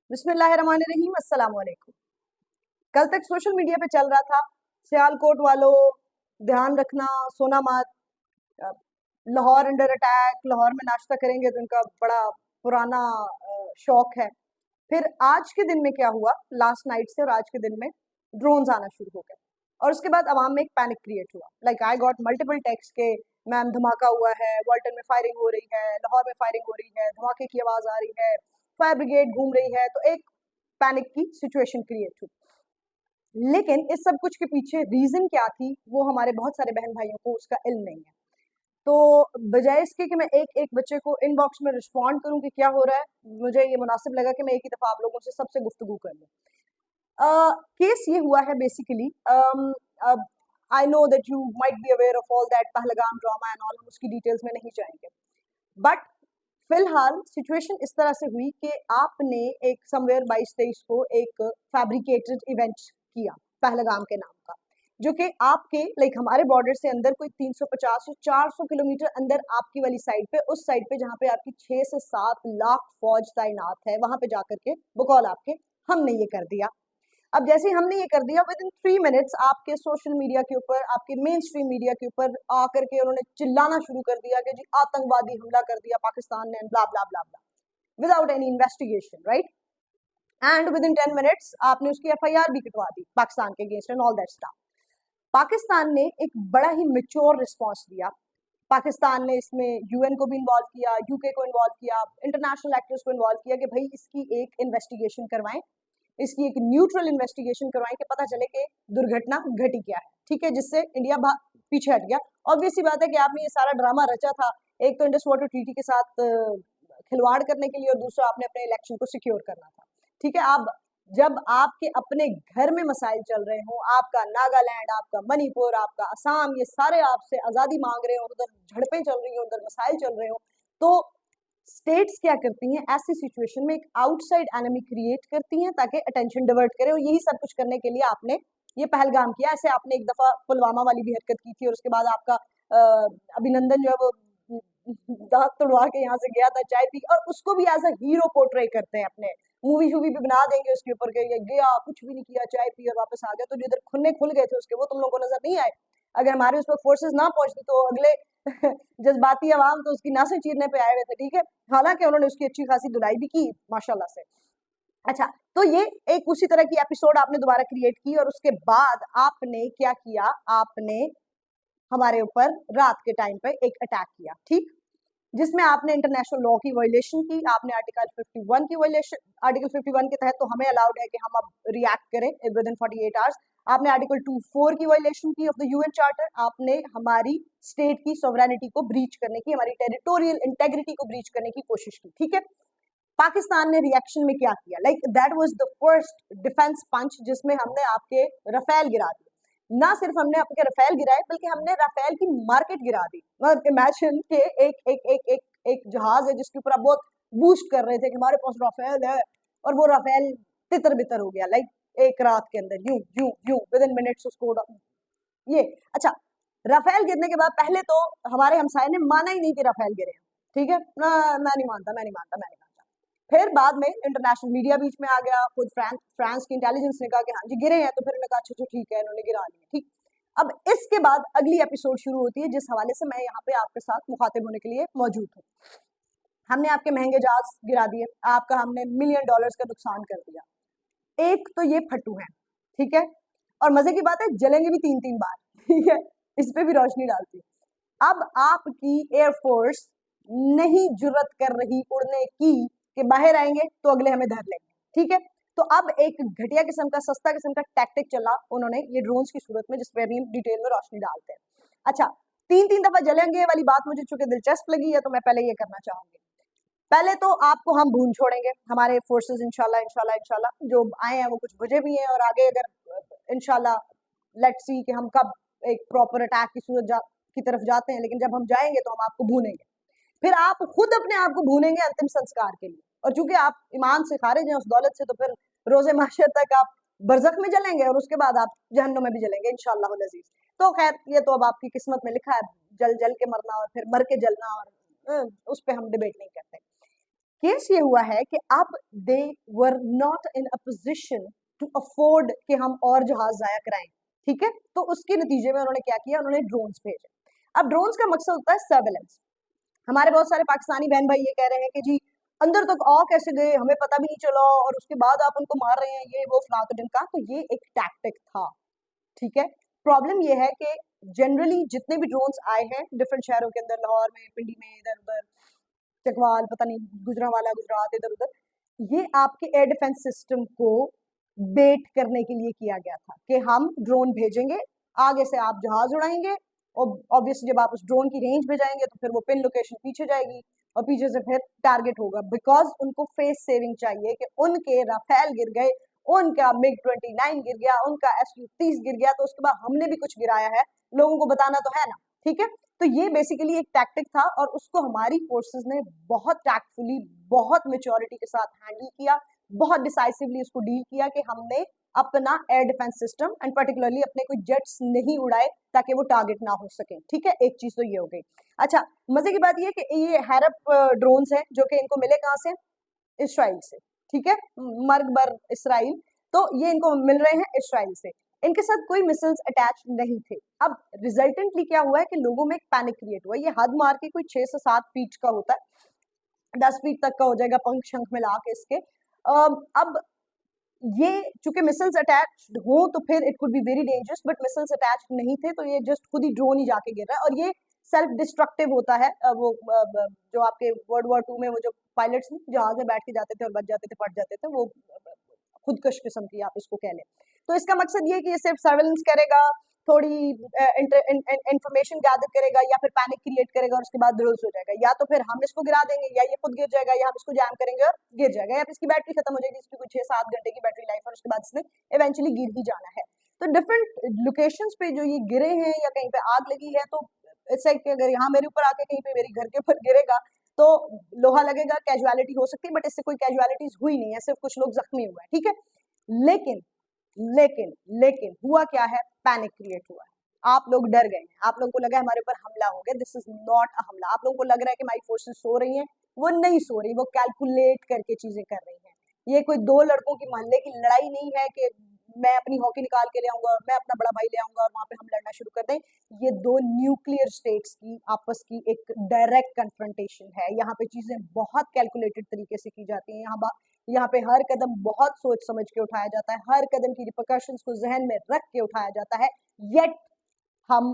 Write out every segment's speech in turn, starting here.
बिस्मिल्लाहिर्रहमानिर्रहीम, अस्सलाम वालेकुम। कल तक सोशल मीडिया पे चल रहा था, सियालकोट वालों ध्यान रखना, सोना मत, अ, लाहौर अंडर अटैक, लाहौर में नाश्ता करेंगे तो इनका बड़ा पुराना शौक है। फिर आज के दिन में क्या हुआ, लास्ट नाइट से और आज के दिन में ड्रोन्स आना शुरू हो गए और उसके बाद अवाम में एक पैनिक क्रिएट हुआ। Like I got multiple text के मैम धमाका हुआ है, वाल्टन में फायरिंग हो रही है, लाहौर में फायरिंग हो रही है, धमाके की आवाज आ रही है, फायर ब्रिगेड घूम रही है, तो एक पैनिक की सिचुएशन क्रिएट हुई। लेकिन इस सब कुछ के पीछे रीजन क्या थी वो हमारे बहुत सारे बहन भाइयों को उसका इल्म नहीं है। तो बजाय इसके कि मैं एक एक बच्चे को इनबॉक्स में रिस्पॉन्ड करूं कि क्या हो रहा है, मुझे ये मुनासिब लगा कि मैं एक ही दफा आप लोगों से सबसे गुफ्तगू कर लूं। केस ये हुआ है basically, I know that you might be aware of all that Pahalgam drama and all, हम उसकी डिटेल्स में नहीं जाएंगे। बट फिलहाल सिचुएशन इस तरह से हुई कि आपने एक समवेयर 22-23 को एक फैब्रिकेटेड इवेंट किया पहलगाम के नाम का, जो कि आपके लाइक हमारे बॉर्डर से अंदर कोई 350 से 400 किलोमीटर अंदर आपकी वाली साइड पे, उस साइड पे जहाँ पे आपकी 6 से 7 लाख फौज तैनात है, वहां पे जाकर के बकौल आपके हमने ये कर दिया। अब जैसे ही हमने ये कर दिया, विद इन 3 मिनट्स आपके सोशल मीडिया के ऊपर, आपके मेन स्ट्रीम मीडिया के ऊपर आकर के उन्होंने चिल्लाना शुरू कर दिया कि जी आतंकवादी हमला कर दिया पाकिस्तान ने, blah blah blah blah, without any investigation, right. And within 10 minutes आपने उसकी एफआईआर भी कटवा दी पाकिस्तान के against and all that stuff. Pakistan ने एक बड़ा ही मेच्योर रिस्पॉन्स दिया। पाकिस्तान ने इसमें यूएन को भी इन्वॉल्व किया, यूके को इन्वॉल्व किया, इंटरनेशनल एक्टर्स को इन्वॉल्व किया कि भाई इसकी एक इन्वेस्टिगेशन करवाएं, इसकी एक न्यूट्रल इन्वेस्टिगेशन करवाएं कि पता चले कि दुर्घटना घटी क्या है, ठीक है, जिससे इंडिया पीछे हट गया। ऑब्वियस सी बात है कि आपने ये सारा ड्रामा रचा था, एक तो इंडस वाटर ट्रीटी के साथ खिलवाड़ करने के लिए और दूसरा आपने अपने इलेक्शन को सिक्योर करना था, ठीक है। आप जब आपके अपने घर में मसाइल चल रहे हो, आपका नागालैंड, आपका मणिपुर, आपका असम, ये सारे आपसे आजादी मांग रहे हो, उधर झड़पें चल रही हो, उधर मसाइल चल रहे हो, तो स्टेट्स क्या करती हैं ऐसी सिचुएशन में, एक आउटसाइड एनिमी क्रिएट करती हैं ताकि अटेंशन डाइवर्ट करे, और यही सब कुछ करने के लिए आपने ये पहलगाम किया। ऐसे आपने एक दफा पुलवामा वाली भी हरकत की थी और उसके बाद आपका अभिनंदन जो है वो दांत तुड़वा के यहाँ से गया था चाय पी, और उसको भी एज अ हीरो पोर्ट्रे करते हैं, अपने मूवी शूवी भी बना देंगे उसके ऊपर के, ये गया कुछ भी नहीं किया, चाय पी और वापस आ गया। तो जिधर खुन्ने खुल गए थे उसके, वो तुम लोगों को नजर नहीं आए। अगर हमारे उस पर फोर्सेस ना पहुंचती तो अगले जज्बाती अवाम तो उसकी नासें चीरने पे आए हुए थे, ठीक है। हालांकि उन्होंने उसकी अच्छी खासी धुलाई भी की माशाल्लाह से। अच्छा, तो ये एक उसी तरह की एपिसोड आपने दोबारा क्रिएट की और उसके बाद आपने क्या किया, आपने हमारे ऊपर रात के टाइम पे एक अटैक किया, ठीक, जिसमें आपने इंटरनेशनल लॉ की वायलेशन की, आपने आर्टिकल 51 की वायलेशन, आर्टिकल 51 के तहत तो हमें अलाउड है कि हम अब रिएक्ट करें विद इन 48 आवर्स। आपने आर्टिकल 24 की वायलेशन की ऑफ द यूएन चार्टर, आपने हमारी स्टेट की सॉवरेनिटी को ब्रीच करने की, हमारी टेरिटोरियल इंटेग्रिटी को ब्रीच करने की कोशिश की, ठीक है। पाकिस्तान ने रिएक्शन में क्या किया, like that was the first defence punch, जिसमें हमने आपके रफेल गिरा दिए। ना सिर्फ हमने आपके रफेल गिराए बल्कि हमने रफेल की मार्केट गिरा दी। मतलब इमेजिन के एक एक एक एक एक जहाज है जिसके ऊपर आप बहुत बूस्ट कर रहे थे कि हमारे पास रफेल है, और वो रफेल तितर बितर हो गया, लाइक एक रात के अंदर यूं यूं यूं विद इन मिनट्स उसको ये। अच्छा, रफेल गिरने के बाद पहले तो हमारे हमसाये ने माना ही नहीं कि रफेल गिरे, ठीक है ना, मैं नहीं मानता, मैं नहीं मानता, मैं नहीं मानता। फिर बाद में इंटरनेशनल मीडिया बीच में आ गया, खुद फ्रांस की इंटेलिजेंस ने कहा कि हाँ जी गिरे हैं, तो फिर उन्होंने कहा अच्छा ठीक है, इन्होंने गिरा लिए, ठीक। अब इसके बाद अगली एपिसोड शुरू होती है, जिस हवाले से मैं यहाँ पे आपके साथ मुखातिब होने के लिए मौजूद हूँ। हमने आपके महंगे जहाज गिरा दिए, आपका हमने $1 मिलियन का नुकसान कर दिया। एक तो ये फट्टू है, ठीक है, और मजे की बात है जलेंगे भी 3-3 बार, ठीक है, इस पे भी रोशनी डालती। अब आपकी एयरफोर्स नहीं जुर्रत कर रही उड़ने की कि बाहर आएंगे तो अगले हमें धर लेंगे, ठीक है। तो अब एक घटिया किस्म का, सस्ता किस्म का टैक्टिक चला उन्होंने ये ड्रोन्स की सूरत में, जिस पे अभी डिटेल में रोशनी डालते हैं। अच्छा, 3-3 दफा जलेंगे वाली बात मुझे चूंकि दिलचस्प लगी है तो मैं पहले ये करना चाहूंगी। पहले तो आपको हम भून छोड़ेंगे, हमारे फोर्सेस इंशाल्लाह इंशाल्लाह इंशाल्लाह जो आए हैं वो कुछ बुझे भी हैं, और आगे अगर इंशाल्लाह लेट्स सी कि हम कब एक प्रॉपर अटैक की सूरत की तरफ जाते हैं, लेकिन जब हम जाएंगे तो हम आपको भूनेंगे। फिर आप खुद अपने आप को भूनेंगे अंतिम संस्कार के लिए, और चूंकि आप ईमान से खारिज हैं उस दौलत से, तो फिर रोजे माशर तक आप बरज़ख में जलेंगे और उसके बाद आप जहन्नुम में भी जलेंगे इंशाल्लाह अज़ीज। तो खैर ये तो अब आपकी किस्मत में लिखा है, जल जल के मरना और फिर मर के जलना, और उस पर हम डिबेट नहीं करते। केस ये हुआ है कि अब they were not in a position to afford कि हम और जहाज जाया कराएं, ठीक है। तो उसके नतीजे में उन्होंने क्या किया, उन्होंने ड्रोन्स भेजे। अब ड्रोन्स का मकसद होता है सर्वेलेंस। हमारे बहुत सारे पाकिस्तानी बहन भाई ये कह रहे हैं कि जी अंदर तक आ कैसे गए, हमें पता भी नहीं चला और उसके बाद आप उनको मार रहे हैं, ये वो फला तो जिनका, तो ये एक टैक्टिक था, ठीक है। प्रॉब्लम ये है कि जनरली जितने भी ड्रोन्स आए हैं डिफरेंट शहरों के अंदर, लाहौर में, पिंडी में, इधर उधर, चकवाल, पता नहीं गुजरांवाला, गुजरात, इधर उधर, ये आपके एयर डिफेंस सिस्टम को बेट करने के लिए किया गया था कि हम ड्रोन भेजेंगे, आगे से आप जहाज उड़ाएंगे और ऑब्वियसली जब आप उस ड्रोन की रेंज पे जाएंगे तो फिर वो पिन लोकेशन पीछे जाएगी और पीछे से फिर टारगेट होगा, बिकॉज उनको फेस सेविंग चाहिए कि उनके राफेल गिर गए, उनका मिग 29 गिर गया, उनका SU-30 गिर गया, तो उसके बाद हमने भी कुछ गिराया है, लोगों को बताना तो है ना, ठीक है। तो ये बेसिकली एक टैक्टिक था और उसको हमारी फोर्सेस ने बहुत टैक्टफुली, बहुत मेच्योरिटी के साथ हैंडल किया, बहुत डिसाइसिवली उसको डील किया कि हमने अपना air defence system and particularly अपने कोई जेट्स नहीं उड़ाए ताकि वो टारगेट ना हो सके, ठीक है। एक चीज तो ये हो गई। अच्छा, मजे की बात ये कि ये हैरप ड्रोन्स हैं जो कि इनको मिले कहाँ से, इसराइल से, ठीक है, मर्ग बर इसराइल, तो ये इनको मिल रहे हैं इसराइल से, इनके साथ कोई मिसाइल्स अटैच नहीं थे। अब रिजल्टेंटली क्या हुआ है कि लोगों में एक पैनिक क्रिएट हुआ, ये हद मार के कोई 6 से 7 फीट का होता है, 10 फीट तक का हो जाएगा पंख शंख मिला के इसके। अब ये चूंकि मिसाइल्स अटैच्ड हो तो फिर it could be very dangerous, but missiles attached नहीं थे तो ये जस्ट खुद ही ड्रोन ही जाके गिर रहा है, और ये सेल्फ डिस्ट्रक्टिव होता है। वो जो आपके World War II में वो जो पायलट्स जहाज में बैठ के जाते थे और बच जाते थे, फट जाते थे, वो खुदकश किस्म की आप इसको कह लें। तो इसका मकसद ये है कि ये सिर्फ सर्वेलेंस करेगा, थोड़ी इंफॉर्मेशन गैदर करेगा या फिर पैनिक क्रिएट करेगा और उसके बाद ड्रोल्स हो जाएगा, या तो फिर हम इसको गिरा देंगे या ये खुद गिर जाएगा या हम इसको जैम करेंगे और गिर जाएगा, या फिर इसकी बैटरी खत्म हो जाएगी, इसकी कुछ 6-7 घंटे की बैटरी लाइफ और उसके बाद इसने इवेंचुअली गिर ही जाना है। तो डिफरेंट लोकेशंस पे जो ये गिरे हैं या कहीं पे आग लगी है, तो इट्स लाइक अगर यहाँ मेरे ऊपर आके कहीं पे मेरे घर के ऊपर गिरेगा तो लोहा लगेगा, कैजुअलिटी हो सकती है, बट इससे कोई कैजुअलिटीज हुई नहीं है, सिर्फ कुछ लोग जख्मी हुए हैं, ठीक है। लेकिन लेकिन लेकिन हुआ क्या है, पैनिक क्रिएट हुआ है, आप लोग डर गए हैं, आप लोगों को लगा हमारे ऊपर हमला हो गया। दिस इज नॉट अ हमला। आप लोगों को लग रहा है कि हमारी फोर्सेस सो रही हैं, वो नहीं सो रही, वो कैलकुलेट करके चीजें कर रही हैं। ये कोई दो लड़कों की मोहल्ले की लड़ाई नहीं है कि मैं अपनी हॉकी निकाल के ले आऊंगा, मैं अपना बड़ा भाई ले आऊंगा और वहां पे हम लड़ना शुरू कर दें। ये दो न्यूक्लियर स्टेट्स की आपस की एक डायरेक्ट कन्फ्रंटेशन है। यहाँ पे चीजें बहुत कैलकुलेटेड तरीके से की जाती हैं, यहाँ पे हर कदम बहुत सोच समझ के उठाया जाता है, हर कदम की रिपरकशंस को जहन में रख के उठाया जाता है। येट हम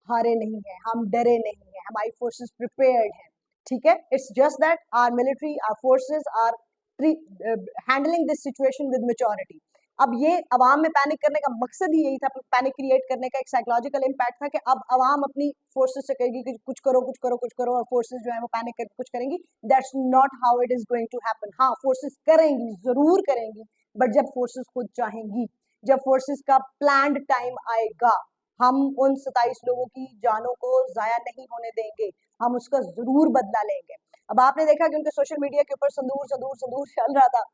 हारे नहीं है, हम डरे नहीं है, हमारी फोर्सेस प्रिपेयर्ड है, ठीक है। It's just that our military, our forces are handling this situation with maturity. अब ये अवाम में पैनिक करने का मकसद ही यही था, पैनिक क्रिएट करने का एक साइकोलॉजिकल इम्पैक्ट था कि अब अवाम अपनी फोर्सेस से कहेगी कि कुछ करो कुछ करो कुछ करो, और फोर्सेस जो है वो पैनिक करके कुछ करेंगी। That's not how it is going to happen. हाँ, फोर्सेस करेंगी, जरूर करेंगी, बट जब फोर्सेस खुद चाहेंगी, जब फोर्सेस का प्लान्ड टाइम आएगा, हम उन 27 लोगों की जानों को जाया नहीं होने देंगे, हम उसका जरूर बदला लेंगे। अब आपने देखा कि उनके सोशल मीडिया के ऊपर संदूर संदूर संदूर चल रहा था,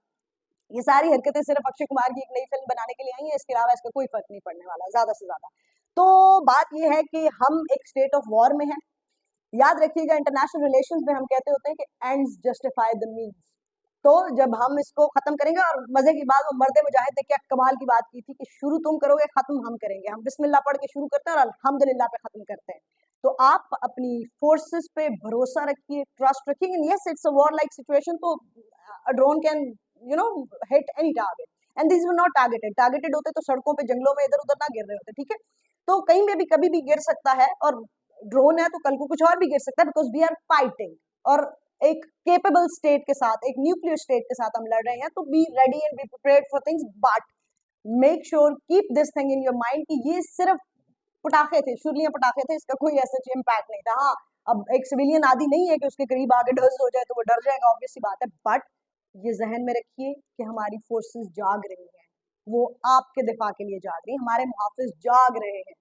ये सारी हरकतें सिर्फ अक्षय कुमार की एक नई फिल्म बनाने के लिए आई है, इसके अलावा इसका कोई फर्क नहीं पड़ने वाला ज्यादा से ज्यादा। तो बात यह है कि हम एक स्टेट ऑफ वॉर में हैं। याद रखिएगा, इंटरनेशनल रिलेशंस में हम कहते होते हैं कि एंड्स जस्टिफाई द मीन्स। तो जब हम इसको खत्म करेंगे, और मजे की बात, वो मर्दे मुजाहिद ने क्या कमाल की बात की थी कि शुरू तुम करोगे, खत्म हम करेंगे। हम बिस्मिल्लाह पढ़ के शुरू करते हैं और अल्हम्दुलिल्लाह पे खत्म करते हैं। तो आप अपनी फोर्सेस पे भरोसा रखिए, ट्रस्ट रखिए। Yes, it's a war like situation, तो drone can hit any target, and this were not targeted. Targeted होते तो सड़कों पे, जंगलों में इधर उधर ना गिर रहे होते, ठीक है। तो कहीं में भी कभी भी गिर सकता है, और ड्रोन है तो कल को कुछ और भी गिर सकता है, बिकॉज वी आर फाइटिंग, और एक केपेबल स्टेट के साथ, एक न्यूक्लियर स्टेट के साथ हम लड़ रहे हैं। तो be ready and be prepared for things, but make sure, keep this thing in your mind कि ये सिर्फ पटाखे थे, शुरलियां पटाखे थे, इसका कोई ऐसा इम्पैक्ट नहीं था। हाँ, अब एक सिविलियन आदि नहीं है कि उसके करीब आगे ढस हो जाए तो वो डर जाएगा, ऑब्वियस सी बात है, बट ये जहन में रखिए कि हमारी फोर्सेस जाग रही हैं, वो आपके दिफा के लिए जाग रही है, हमारे मुहाफिज जाग रहे हैं,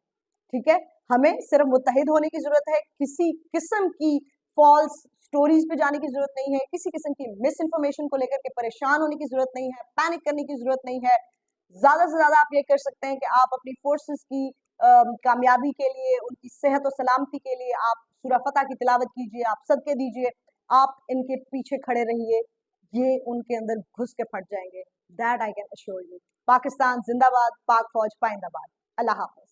ठीक है। हमें सिर्फ मुत्तहिद होने की जरूरत है, किसी किस्म की फॉल्स स्टोरीज पे जाने की जरूरत नहीं है, किसी किस्म की मिस इन्फॉर्मेशन को लेकर के परेशान होने की जरूरत नहीं है, पैनिक करने की जरूरत नहीं है। ज्यादा से ज्यादा आप ये कर सकते हैं कि आप अपनी फोर्सेस की कामयाबी के लिए, उनकी सेहत और सलामती के लिए आप सूरह फतह की तिलावत कीजिए, आप सदके दीजिए, आप इनके पीछे खड़े रहिए, ये उनके अंदर घुस के फट जाएंगे। That I can assure you. Pakistan जिंदाबाद, पाक फौज पाइंदाबाद। अल्लाह हाफिज।